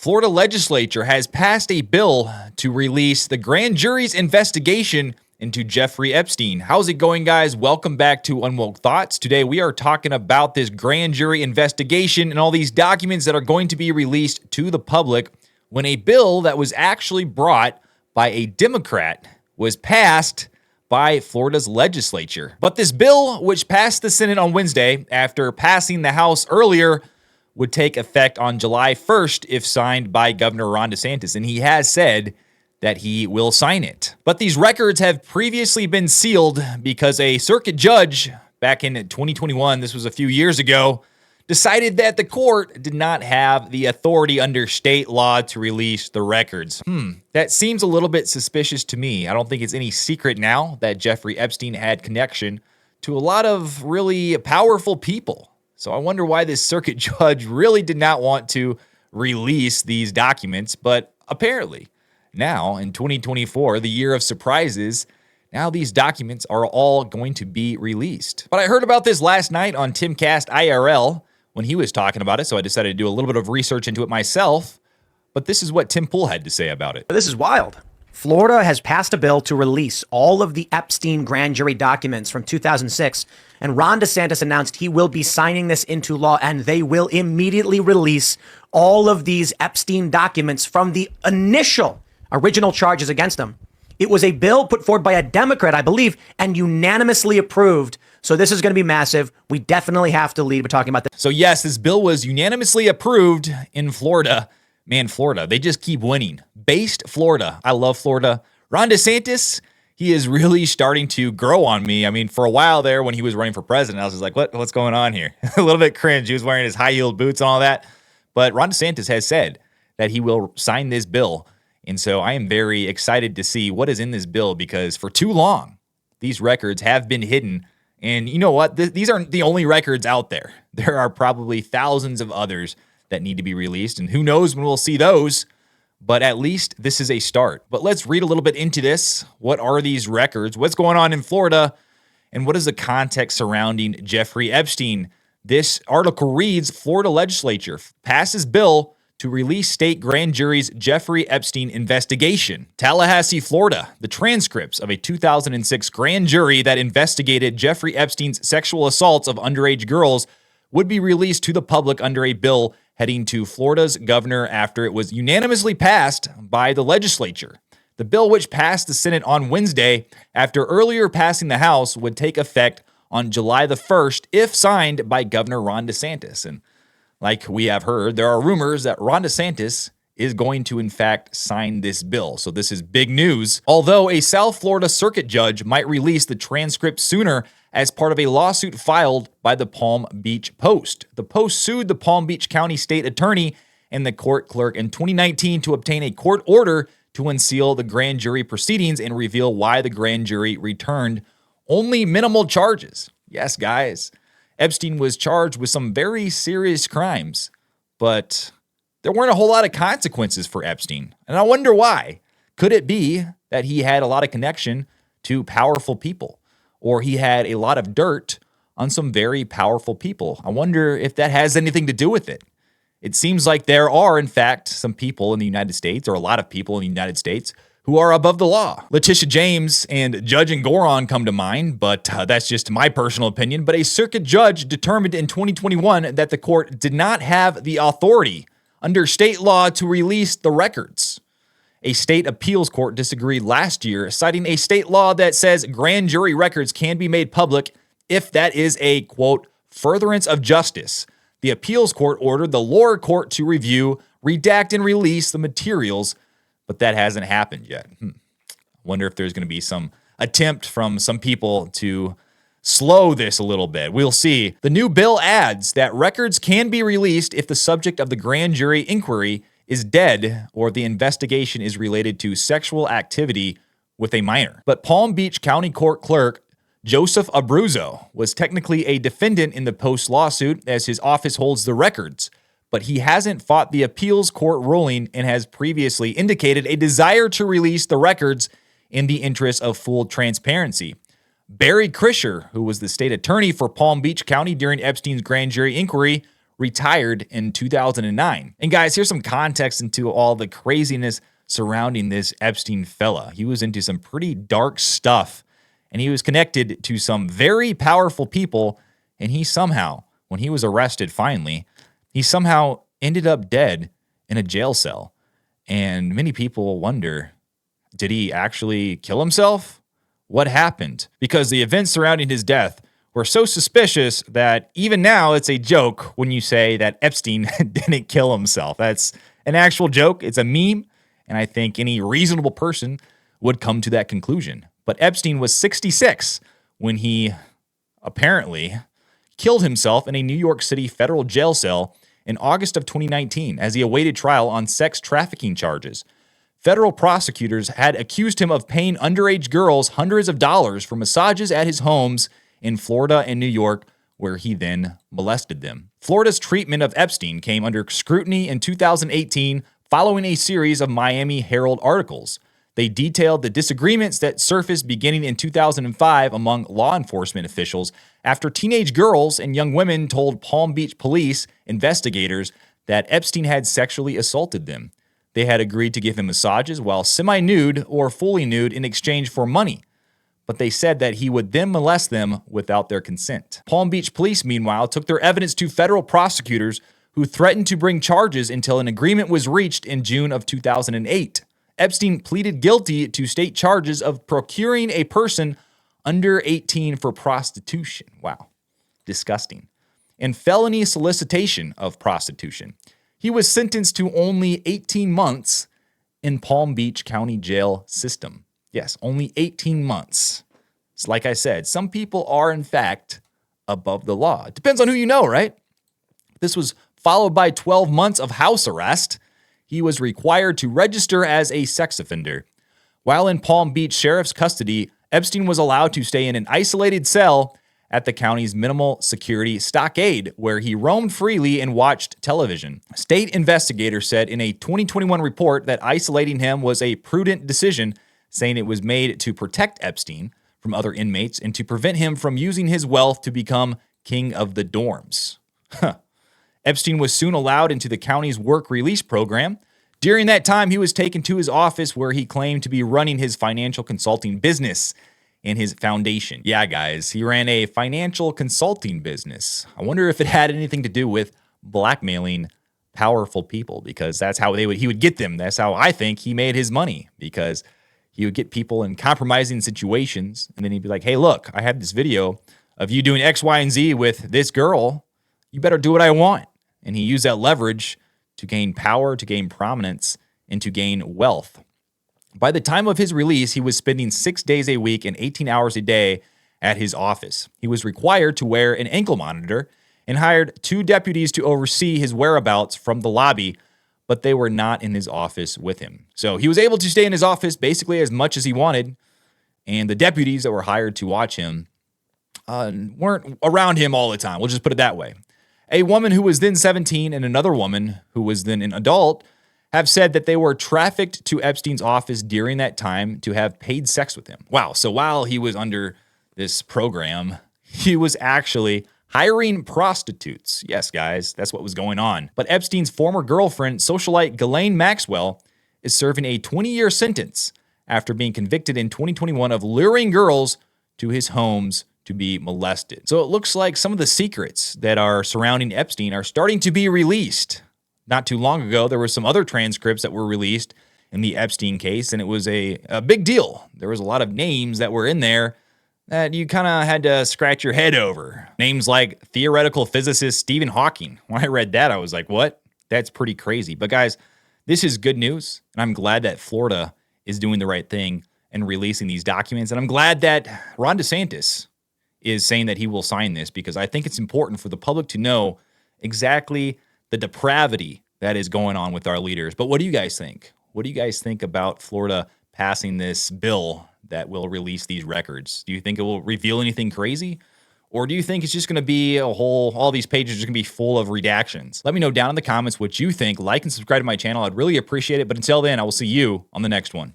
Florida legislature has passed a bill to release the grand jury's investigation into Jeffrey Epstein. How's it going, guys? Welcome back to Unwoke Thoughts. Today, we are talking about this grand jury investigation and all these documents that are going to be released to the public when a bill that was actually brought by a Democrat was passed by Florida's legislature. But this bill, which passed the Senate on Wednesday after passing the House earlier, would take effect on July 1st if signed by Governor Ron DeSantis, and he has said that he will sign it. But these records have previously been sealed because a circuit judge back in 2021, this was a few years ago, decided that the court did not have the authority under state law to release the records. That seems a little bit suspicious to me. I don't think it's any secret now that Jeffrey Epstein had connection to a lot of really powerful people. So I wonder why this circuit judge really did not want to release these documents, but apparently now in 2024, the year of surprises, now these documents are all going to be released. But I heard about this last night on Timcast IRL when he was talking about it, so I decided to do a little bit of research into it myself. But this is what Tim Pool had to say about it. This is wild. Florida has passed a bill to release all of the Epstein Grand Jury documents from 2006, and Ron DeSantis announced he will be signing this into law, and they will immediately release all of these Epstein documents from the original charges against him. It was a bill put forward by a Democrat, I believe, and unanimously approved. So this is going to be massive. We definitely have to lead with talking about this. So yes, this bill was unanimously approved in Florida. Man, Florida, they just keep winning. Based Florida. I love Florida. Ron DeSantis, he is really starting to grow on me. I mean, for a while there when he was running for president, I was just like, what's going on here? A little bit cringe. He was wearing his high-heeled boots and all that. But Ron DeSantis has said that he will sign this bill. And so I am very excited to see what is in this bill because for too long, these records have been hidden. And you know what? These aren't the only records out there. There are probably thousands of others that need to be released. And who knows when we'll see those. But at least this is a start. But let's read a little bit into this. What are these records? What's going on in Florida? And what is the context surrounding Jeffrey Epstein? This article reads, Florida legislature passes bill to release state grand jury's Jeffrey Epstein investigation. Tallahassee, Florida. The transcripts of a 2006 grand jury that investigated Jeffrey Epstein's sexual assaults of underage girls would be released to the public under a bill heading to Florida's governor after it was unanimously passed by the legislature. The bill, which passed the Senate on Wednesday after earlier passing the House, would take effect on July the 1st if signed by Governor Ron DeSantis. And like we have heard, there are rumors that Ron DeSantis is going to, in fact, sign this bill. So this is big news. Although a South Florida circuit judge might release the transcript sooner as part of a lawsuit filed by the Palm Beach Post. The Post sued the Palm Beach County State Attorney and the court clerk in 2019 to obtain a court order to unseal the grand jury proceedings and reveal why the grand jury returned only minimal charges. Yes, guys, Epstein was charged with some very serious crimes, but there weren't a whole lot of consequences for Epstein. And I wonder why. Could it be that he had a lot of connection to powerful people? Or he had a lot of dirt on some very powerful people? I wonder if that has anything to do with it. It seems like there are, in fact, some people in the United States, or a lot of people in the United States, who are above the law. Letitia James and Judge Engoron come to mind, but that's just my personal opinion. But a circuit judge determined in 2021 that the court did not have the authority under state law to release the records. A state appeals court disagreed last year, citing a state law that says grand jury records can be made public if that is a, quote, furtherance of justice. The appeals court ordered the lower court to review, redact, and release the materials, but that hasn't happened yet. Wonder if there's going to be some attempt from some people to slow this a little bit. We'll see. The new bill adds that records can be released if the subject of the grand jury inquiry is dead or the investigation is related to sexual activity with a minor. But Palm Beach County Court Clerk Joseph Abruzzo was technically a defendant in the Post lawsuit as his office holds the records, but he hasn't fought the appeals court ruling and has previously indicated a desire to release the records in the interest of full transparency. Barry Krischer, who was the state attorney for Palm Beach County during Epstein's grand jury inquiry, retired in 2009. And guys, here's some context into all the craziness surrounding this Epstein fella. He was into some pretty dark stuff, and he was connected to some very powerful people, and he somehow, when he was arrested finally, he somehow ended up dead in a jail cell. And many people wonder, did he actually kill himself? What happened? Because the events surrounding his death were so suspicious that even now it's a joke when you say that Epstein didn't kill himself. That's an actual joke. It's a meme. And I think any reasonable person would come to that conclusion. But Epstein was 66 when he apparently killed himself in a New York City federal jail cell in August of 2019 as he awaited trial on sex trafficking charges. Federal prosecutors had accused him of paying underage girls hundreds of dollars for massages at his homes in Florida and New York, where he then molested them. Florida's treatment of Epstein came under scrutiny in 2018 following a series of Miami Herald articles. They detailed the disagreements that surfaced beginning in 2005 among law enforcement officials after teenage girls and young women told Palm Beach police investigators that Epstein had sexually assaulted them. They had agreed to give him massages while semi-nude or fully nude in exchange for money, but they said that he would then molest them without their consent. Palm Beach police, meanwhile, took their evidence to federal prosecutors who threatened to bring charges until an agreement was reached in June of 2008. Epstein pleaded guilty to state charges of procuring a person under 18 for prostitution. Wow, disgusting. And felony solicitation of prostitution. He was sentenced to only 18 months in Palm Beach County Jail system. Yes, only 18 months. It's like I said, some people are, in fact, above the law. It depends on who you know, right? This was followed by 12 months of house arrest. He was required to register as a sex offender. While in Palm Beach Sheriff's custody, Epstein was allowed to stay in an isolated cell at the county's minimal security stockade, where he roamed freely and watched television. State investigators said in a 2021 report that isolating him was a prudent decision, saying it was made to protect Epstein from other inmates and to prevent him from using his wealth to become king of the dorms. Epstein was soon allowed into the county's work release program. During that time, he was taken to his office where he claimed to be running his financial consulting business and his foundation. Yeah, guys, he ran a financial consulting business. I wonder if it had anything to do with blackmailing powerful people, because that's how he would get them. That's how I think he made his money, because he would get people in compromising situations, and then he'd be like, hey, look, I have this video of you doing X, Y, and Z with this girl. You better do what I want. And he used that leverage to gain power, to gain prominence, and to gain wealth. By the time of his release, he was spending 6 days a week and 18 hours a day at his office. He was required to wear an ankle monitor and hired 2 deputies to oversee his whereabouts from the lobby, but they were not in his office with him. So he was able to stay in his office basically as much as he wanted, and the deputies that were hired to watch him weren't around him all the time. We'll just put it that way. A woman who was then 17 and another woman who was then an adult have said that they were trafficked to Epstein's office during that time to have paid sex with him. Wow, so while he was under this program, he was actually hiring prostitutes. Yes, guys, that's what was going on. But Epstein's former girlfriend, socialite Ghislaine Maxwell, is serving a 20-year sentence after being convicted in 2021 of luring girls to his homes to be molested. So it looks like some of the secrets that are surrounding Epstein are starting to be released. Not too long ago, there were some other transcripts that were released in the Epstein case, and it was a big deal. There was a lot of names that were in there that you kind of had to scratch your head over. Names like theoretical physicist Stephen Hawking. When I read that, I was like, what? That's pretty crazy. But guys, this is good news, and I'm glad that Florida is doing the right thing and releasing these documents. And I'm glad that Ron DeSantis is saying that he will sign this, because I think it's important for the public to know exactly the depravity that is going on with our leaders. But what do you guys think? What do you guys think about Florida passing this bill that will release these records? Do you think it will reveal anything crazy? Or do you think it's just going to be all these pages are just going to be full of redactions? Let me know down in the comments what you think. Like and subscribe to my channel. I'd really appreciate it. But until then, I will see you on the next one.